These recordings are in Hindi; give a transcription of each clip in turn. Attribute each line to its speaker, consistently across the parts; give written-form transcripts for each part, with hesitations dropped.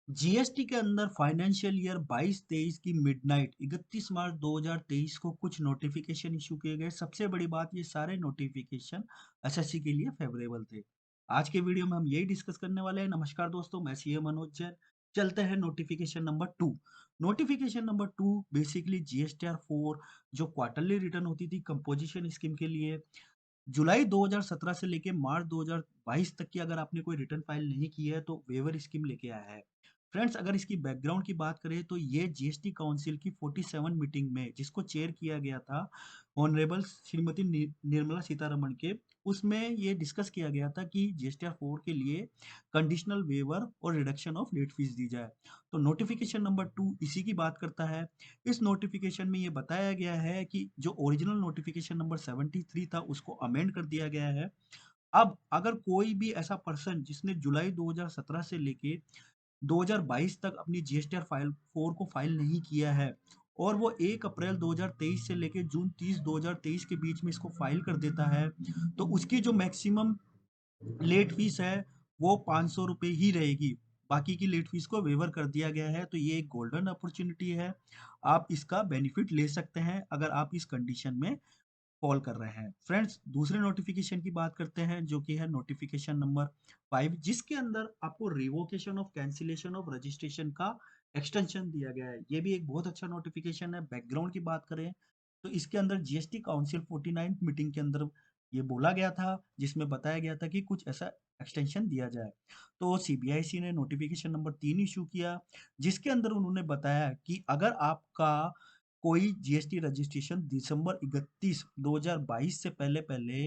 Speaker 1: जीएसटी के अंदर फाइनेंशियल ईयर 22-23 की मिडनाइट 31 मार्च 2023 को कुछ नोटिफिकेशन इशू किए गए। सबसे बड़ी बात, ये सारे नोटिफिकेशन एसएससी के लिए फेवरेबल थे। आज के वीडियो में हम यही डिस्कस करने वाले हैं। नमस्कार दोस्तों, मैं सीए मनोज जैन। चलते हैं notification number 2। Notification number 2 basically GSTR 4 जो क्वार्टरली रिटर्न होती थी कंपोजिशन स्कीम के लिए, जुलाई 2017 से लेके मार्च 2022 तक की अगर आपने कोई रिटर्न फाइल नहीं की है तो वेवर स्कीम लेके आया है। फ्रेंड्स, अगर इसकी बैकग्राउंड की बात करें तो ये जीएसटी काउंसिल की 47 मीटिंग में जिसको चेयर किया गया था ऑनरेबल श्रीमती निर्मला सीतारमण के, उसमें ये डिस्कस किया गया था कि जीएसटीआर 4 के लिए कंडीशनल वेवर और रिडक्शन ऑफ लेट फीस दी जाए। तो नोटिफिकेशन नंबर 2 इसी की बात करता है। इस नोटिफिकेशन में ये बताया गया है कि जो ओरिजिनल नोटिफिकेशन नंबर 73 था उसको अमेंड कर दिया गया है। अब अगर कोई भी ऐसा पर्सन जिसने जुलाई 2017 से लेके 2022 तक अपनी जीएसटीआर फाइल 4 को फाइल नहीं किया है और वो 1 अप्रैल 2023 से लेके जून 30 2023 के बीच में इसको फाइल कर देता है, तो उसकी जो मैक्सिमम लेट फीस है वो 500 रुपए ही रहेगी। बाकी की लेट फीस को वेवर कर दिया गया है। तो ये एक गोल्डन अपॉर्चुनिटी है, आप इसका बेनिफिट ले सकते हैं अगर आप इस कंडीशन में कॉल कर रहे हैं। फ्रेंड्स, दूसरे नोटिफिकेशन की बात करते हैं जो कि है नोटिफिकेशन नंबर 5, जिसके अंदर आपको revocation of cancellation of registration का एक्सटेंशन दिया गया है। ये भी एक बहुत अच्छा नोटिफिकेशन है। बैकग्राउंड की बात करें तो इसके अंदर जीएसटी काउंसिल 49 मीटिंग के अंदर ये बोला गया था, जिसमें बताया गया था कि कुछ ऐसा एक्सटेंशन दिया जाए। तो सीबीआईसी ने नोटिफिकेशन नंबर 3 इशू किया, जिसके अंदर उन्होंने बताया कि अगर आपका कोई जीएसटी रजिस्ट्रेशन दिसंबर 31 2022 से पहले पहले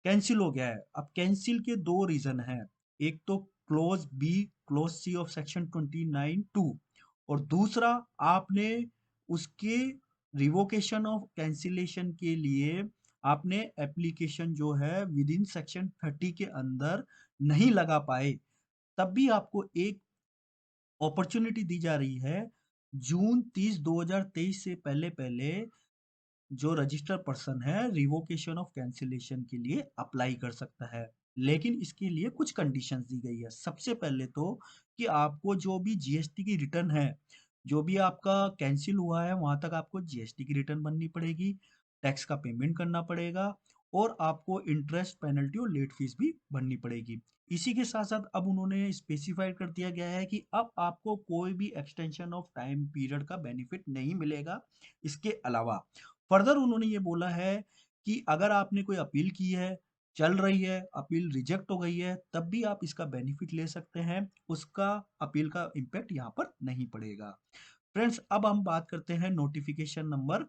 Speaker 1: कैंसिल हो गया है। अब कैंसिल के दो रीजन हैं, एक तो clause B clause C of section 29(2) और दूसरा आपने उसके रिवोकेशन ऑफ कैंसिलेशन के लिए आपने एप्लीकेशन जो है विद इन सेक्शन 30 के अंदर नहीं लगा पाए, तब भी आपको एक अपॉर्चुनिटी दी जा रही है। जून 30 2023 से पहले पहले जो रजिस्टर पर्सन है रिवोकेशन ऑफ कैंसिलेशन के लिए अप्लाई कर सकता है। लेकिन इसके लिए कुछ कंडीशंस दी गई है। सबसे पहले तो कि आपको जो भी जीएसटी की रिटर्न है, जो भी आपका कैंसिल हुआ है वहां तक आपको जीएसटी की रिटर्न बननी पड़ेगी, टैक्स का पेमेंट करना पड़ेगा और आपको इंटरेस्ट पेनल्टी और लेट फीस भी भरनी पड़ेगी। इसी के साथ साथ अब उन्होंने स्पेसिफाइड कर दिया गया है कि अब आपको कोई भी एक्सटेंशन ऑफ टाइम पीरियड का बेनिफिट नहीं मिलेगा। इसके अलावा फर्दर उन्होंने ये बोला है कि अगर आपने कोई अपील की है, चल रही है, अपील रिजेक्ट हो गई है, तब भी आप इसका बेनिफिट ले सकते हैं। उसका अपील का इम्पैक्ट यहाँ पर नहीं पड़ेगा। फ्रेंड्स, अब हम बात करते हैं नोटिफिकेशन नंबर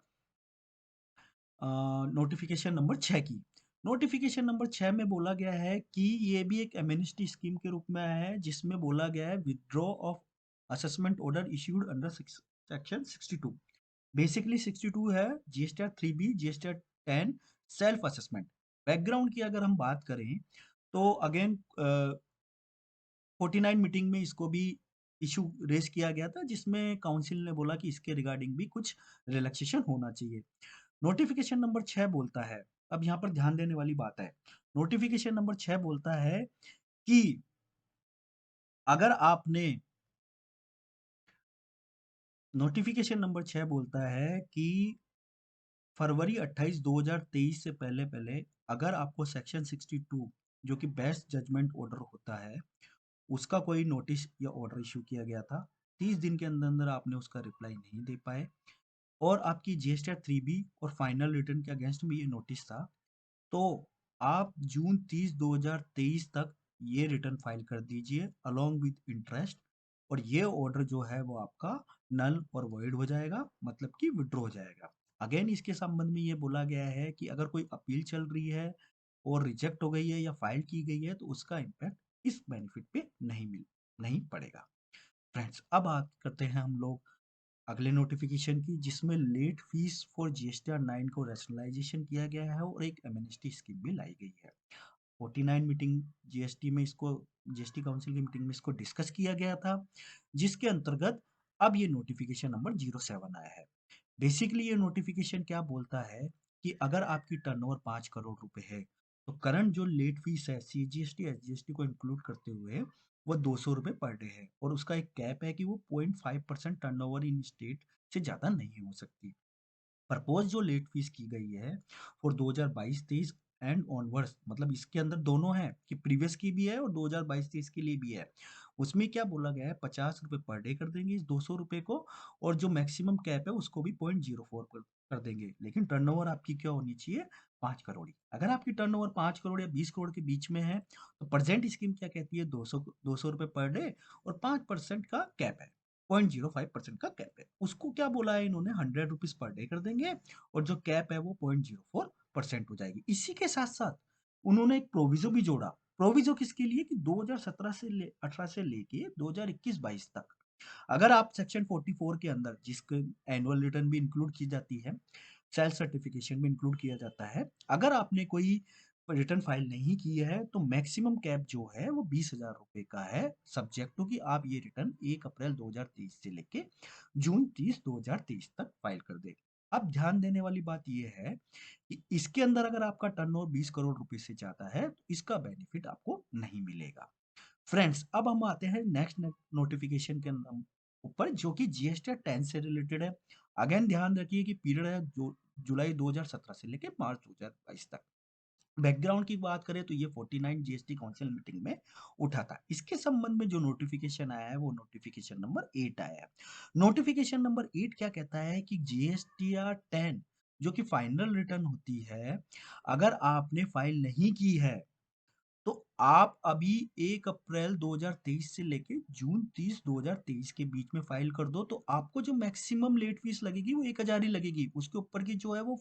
Speaker 1: 6 की। नोटिफिकेशन नंबर 6 में बोला गया है कि ये भी एक एमनेस्टी स्कीम के रूप में आया है, जिसमें बोला गया है withdraw of assessment order issued under section 62। Basically 62 है GSTR 3B GSTR 10 self assessment. Background की अगर हम बात करें तो अगेन 49 मीटिंग में इसको भी इशू रेज किया गया था, जिसमें काउंसिल ने बोला कि इसके रिगार्डिंग भी कुछ रिलैक्सेशन होना चाहिए। नोटिफिकेशन नंबर 6 बोलता है, अब यहाँ पर ध्यान देने वाली बात है, नोटिफिकेशन नंबर 6 बोलता है कि अगर आपने नोटिफिकेशन नंबर 6 बोलता है कि फरवरी 28 2023 से पहले पहले अगर आपको सेक्शन 62 जो कि बेस्ट जजमेंट ऑर्डर होता है उसका कोई नोटिस या ऑर्डर इशू किया गया था, 30 दिन के अंदर अंदर आपने उसका रिप्लाई नहीं दे पाए और आपकी जीएसटीआर 3B और फाइनल रिटर्न के अगेंस्ट में ये नोटिस था, तो आप जून 30 2023 तक ये रिटर्न फाइल कर दीजिए अलोंग विद इंटरेस्ट, और ये ऑर्डर जो है वो आपका नल और वॉइड हो जाएगा, मतलब कि विड्रॉ हो जाएगा। अगेन इसके संबंध में ये बोला गया है कि अगर कोई अपील चल रही है और रिजेक्ट हो गई है या फाइल की गई है तो उसका इम्पैक्ट इस बेनिफिट पे नहीं पड़ेगा। फ्रेंड्स, अब बात करते हैं हम लोग अगले नोटिफिकेशन की, जिसमें लेट फीस फॉर जीएसटीआर 9 को रैशनलाइजेशन किया गया है और एक एमनेस्टी स्कीम भी लाई गई है। 49 मीटिंग जीएसटी में इसको जीएसटी काउंसिल की मीटिंग में इसको डिस्कस किया गया था, जिसके अंतर्गत अब ये नोटिफिकेशन नंबर 07 आया है। बेसिकली ये नोटिफिकेशन क्या बोलता है कि अगर आपकी टर्नओवर 5 करोड़ रुपए है तो करंट जो लेट फीस है सीजीएसटी एसजीएसटी को इंक्लूड करते हुए वो 200 रुपये पर डे है और उसका एक कैप है कि वो 0.5% टर्नओवर इन स्टेट से ज़्यादा नहीं हो सकती। प्रपोज जो लेट फीस की गई है फॉर 2022-23 एंड ऑनवर्ड्स, मतलब इसके अंदर दोनों है कि प्रीवियस की भी है और 2022-23 के लिए भी है। उसमें क्या बोला गया है, 50 रुपये पर डे कर देंगे इस 200 रुपये को, और जो मैक्सिमम कैप है उसको भी 0.04 कर देंगे। लेकिन टर्नओवर आपकी क्या होनी चाहिए, 5 करोड़। अगर आपकी टर्नओवर 5 करोड़ या 20 करोड़ के बीच में है तो प्रेजेंट स्कीम क्या कहती है, 200 रुपये पर डे और 5% का कैप है, 0.05% का कैप है। उसको क्या बोला है इन्होंने, 100 रुपीज पर डे कर देंगे और जो कैप है वो 0.04% हो जाएगी। इसी के साथ साथ उन्होंने एक प्रोविजो भी जोड़ा। प्रोविजो किसके लिए कि 2017 से 18 से लेके 2021-22 तक अगर आप सेक्शन 44 के अंदर, जिसके एनुअल रिटर्न भी इंक्लूड की जाती है, सेल्फ सर्टिफिकेशन भी इंक्लूड किया जाता है, अगर आपने कोई रिटर्न फाइल नहीं की है तो मैक्सिमम कैप जो है वो 20,000 रुपए का है, सब्जेक्ट टू कि आप ये रिटर्न 1 अप्रैल 2023 से लेके जून 30 2023 तक फाइल कर दे। अब ध्यान देने वाली बात यह है कि इसके अंदर अगर आपका टर्नओवर 20 करोड़ रुपए से ज्यादा है तो इसका बेनिफिट आपको नहीं मिलेगा। फ्रेंड्स, अब हम आते हैं नेक्स्ट नोटिफिकेशन के ऊपर, जो कि जीएसटी 10 से रिलेटेड है। अगेन ध्यान रखिए कि पीरियड है जो जुलाई 2017 से लेके मार्च 2022 तक। बैकग्राउंड की बात करें तो ये 49 जीएसटी काउंसिल मीटिंग में उठा था। इसके संबंध में जो नोटिफिकेशन आया है वो नोटिफिकेशन नंबर 8 आया है। नोटिफिकेशन नंबर 8 क्या कहता है कि जीएसटी 10 जो कि फाइनल रिटर्न होती है, अगर आपने फाइल नहीं की है तो आप अभी 1 अप्रैल 2023 से लेके जून 30 2023 के बीच में फाइल कर दो, तो आपको जो मैक्सिमम लेट फीस लगेगी वो 1,000 ही लगेगी। उसके ऊपर की जो है वो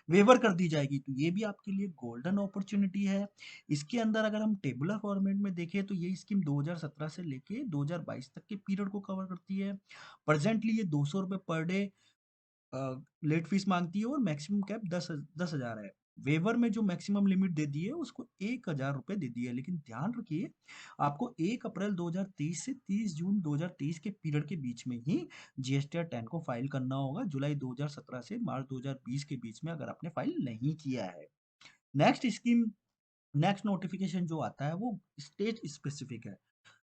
Speaker 1: वेवर कर दी जाएगी। तो ये भी आपके लिए गोल्डन अपॉर्चुनिटी है। इसके अंदर अगर हम टेबुलर फॉर्मेट में देखें तो ये स्कीम 2017 से लेके 2022 तक के पीरियड को कवर करती है। प्रेजेंटली ये 200 रुपये पर डे लेट फीस मांगती है और मैक्सिमम कैप 10,000 है। वेवर में जो मैक्सिमम लिमिट दे दी है उसको 1,000 रुपये दे दी है। लेकिन ध्यान रखिए, आपको 1 अप्रैल 2023 से 30 जून 2023 के पीरियड के बीच में ही जीएसटी 10 को फाइल करना होगा। जुलाई 2017 से मार्च 2020 के बीच में अगर आपने फाइल नहीं किया है। नेक्स्ट स्कीम, नेक्स्ट नोटिफिकेशन जो आता है वो स्टेट स्पेसिफिक है।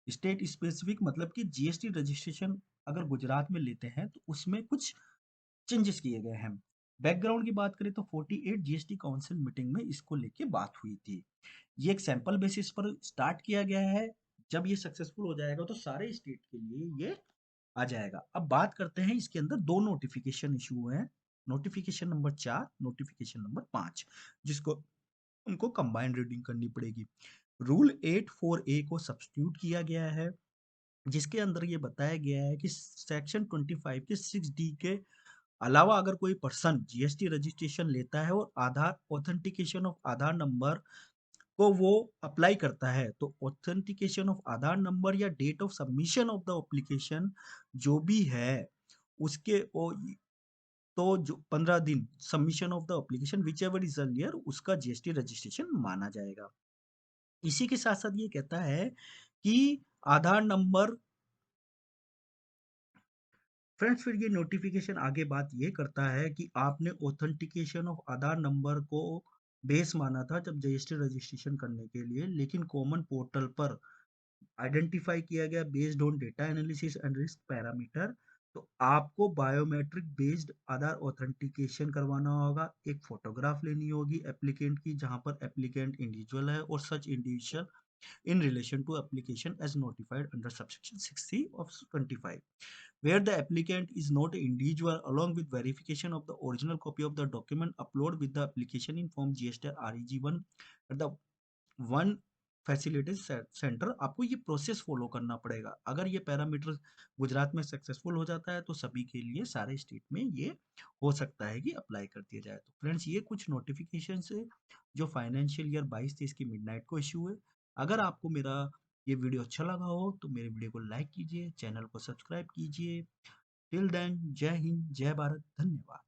Speaker 1: स्टेट स्पेसिफिक मतलब कि जीएसटी रजिस्ट्रेशन अगर गुजरात में लेते हैं तो उसमें कुछ चेंजेस किए गए हैं। बैकग्राउंड की बात करें तो 48 जीएसटी काउंसिल मीटिंग में इसको लेके बात हुई थी। ये एक सैंपल बेसिस पर स्टार्ट किया गया है। जब ये सक्सेसफुल हो जाएगा तो सारे स्टेट के लिए ये आ जाएगा। अब बात करते हैं, इसके अंदर दो नोटिफिकेशन इशू हुए हैं, नोटिफिकेशन नंबर 4, नोटिफिकेशन नंबर 5, जिसको उनको कंबाइंड रीडिंग करनी पड़ेगी। रूल 8(4)A को सब्स्टिट्यूट किया गया है, जिसके अंदर ये बताया गया है कि सेक्शन 25 के 6D के अलावा अगर कोई पर्सन जीएसटी रजिस्ट्रेशन लेता है और Aadhaar authentication of Aadhaar number को वो अप्लाई करता है, तो ऑथेंटिकेशन ऑफ आधार नंबर या date of submission of the application जो भी है उसके तो जो 15 दिन submission of the application whichever is earlier उसका जीएसटी रजिस्ट्रेशन माना जाएगा। इसी के साथ साथ ये कहता है कि आधार नंबर, फ्रेंड्स फिर ये नोटिफिकेशन आगे बात ये करता है कि आपने ऑथेंटिकेशन ऑफ आधार नंबर को बेस माना था जब जीएसटी रजिस्ट्रेशन करने के लिए, लेकिन कॉमन पोर्टल पर आइडेंटिफाई किया गया based on data analysis and risk parameter, तो आपको बायोमेट्रिक बेस्ड आधार ऑथेंटिकेशन करवाना होगा। एक फोटोग्राफ लेनी होगी एप्लीकेंट की जहां पर एप्लीकेंट इंडिविजुअल है और such individual in relation to application as notified under subsection 6C of 25, where the applicant is not an individual, along with verification of the original copy of the document upload with the application in form GST REG1 at the one facility centre. आपको ये प्रोसेस फॉलो करना पड़ेगा। अगर ये पैरामीटर गुजरात में सक्सेसफुल हो जाता है तो सभी के लिए सारे स्टेट में ये हो सकता है कि अप्लाई कर दिया जाए। तो फ्रेंड्स ये कुछ नोटिफिकेशन है जो फाइनेंशियल ईयर 22-23 की मिडनाइट को इशू है। अगर आपको मेरा ये वीडियो अच्छा लगा हो तो मेरे वीडियो को लाइक कीजिए, चैनल को सब्सक्राइब कीजिए। टिल देन, जय हिंद, जय भारत, धन्यवाद।